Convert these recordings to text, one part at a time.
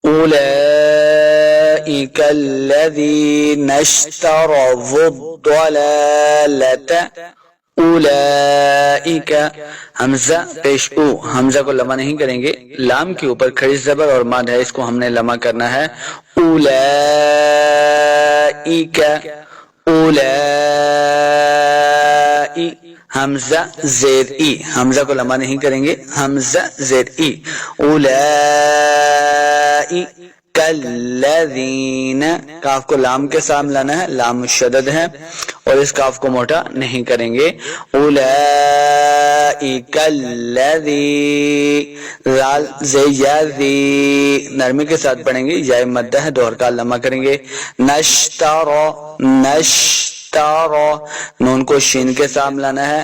أولئك الذين اشتروا الضلالة اولئک حمزہ پیش او، حمزہ کو لمع نہیں کریں گے، لام کے اوپر کھڑی زبر اور ماد ہے، اس کو ہم نے لمع کرنا ہے اولئک اولائی، حمزہ زیر ای، حمزہ کو لمع نہیں کریں گے، حمزہ زیر ای، اولائی کالذین، کاف کو لام کے ساتھ لانا ہے، لام مشدد ہے اور اس کاف کو موٹا نہیں کریں گے، اولئک الذی، زال زیادی نرمی کے ساتھ پڑھیں گے، یا مدہ ہے، دو حرکات لمع کریں گے، نشترو نشترو، نون کو شین کے ساتھ لانا ہے،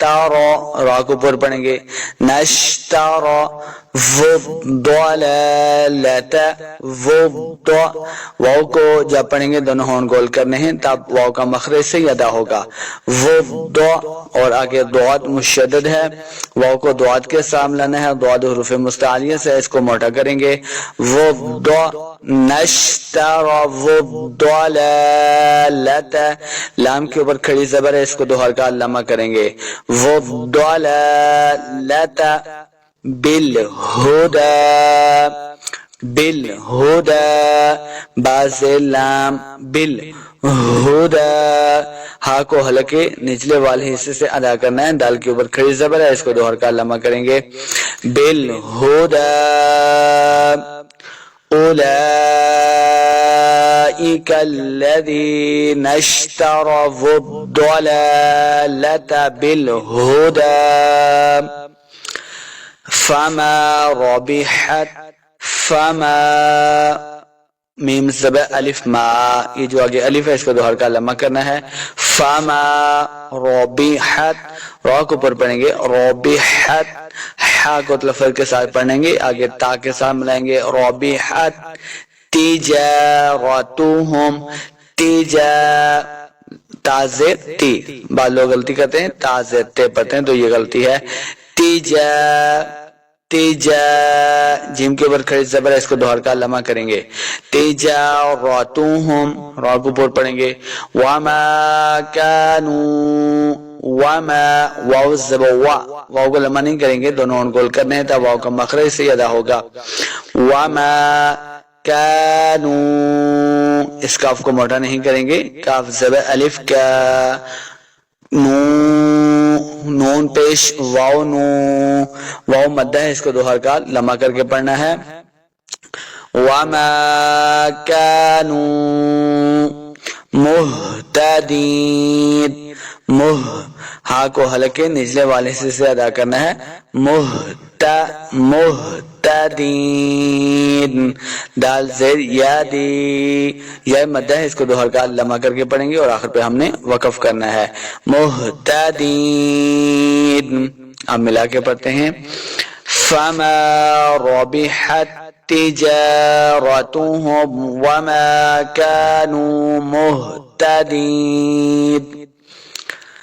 تارو، را کو پر پڑھیں گے، نشترو ضلالت، واو کو جب پڑھیں گے دونوں ہون گول کرنے ہیں، تب واو کا مخرج سے ادا ہوگا، اور آگے ضاد مشدد ہے، واو کو ضاد کے ساتھ لانا ہے، ضاد حروف مستعلیہ سے، اس کو موٹا کریں گے، نشتروا الضلالت، لام کے اوپر کھڑی زبر ہے، اس کو دو حرکات لمع کریں گے، الضلالت بالہدى بالہدى، باز لام بالہدى، ہا کو حلقے نچلے والے حصے سے ادا کرنا ہے، دال کے اوپر کھڑی زبر ہے، اس کو دو حرکات لمع کریں گے، بالہدى أولئك الذين اشتروا الضلالة بالهدى فما ربحت، فما میم زبر الف ما، یہ جو آگے الف ہے اس کو دو حرکات لمع کرنا ہے، فما ربحت، را کو پر پڑھیں گے، ربحت، ہا کو لفظ کے ساتھ پڑھیں گے، آگے تا کے ساتھ ملائیں گے، ربحت تجارتهم، تازے تی، بعض لوگ غلطی کرتے ہیں تازے تے پڑھتے ہیں تو یہ غلطی ہے، جیم کے اوپر کھڑی زبر ہے، اس کو دو حرکات لمع کریں گے، تجارتهم، را کو پر پڑھیں گے، وما كانوا، وما، واو زبر واو کو لمع نہیں کریں گے، دونوں گول کرنے ہیں تب واو کا مخرج سے ادا ہوگا، وما كانوا، اس کاف کو موٹا نہیں کریں گے، کاف زبر الف کا، نون پیش واو نو، واو مدہ ہے، اس کو دو حرکات لمع کر کے پڑھنا ہے، وما كانوا مہتدین، ہا کو حلقے نچلے والے حصے سے ادا کرنا ہے، مہتدین، دال زیر یادی، یا مدہ ہے، اس کو دو حرکات لمع کر کے پڑھیں گے اور آخر پہ ہم نے وقف کرنا ہے، مہتدین، اب ملا کے پڑھتے ہیں، فما ربحت تجارتهم وما كانوا مهتدين،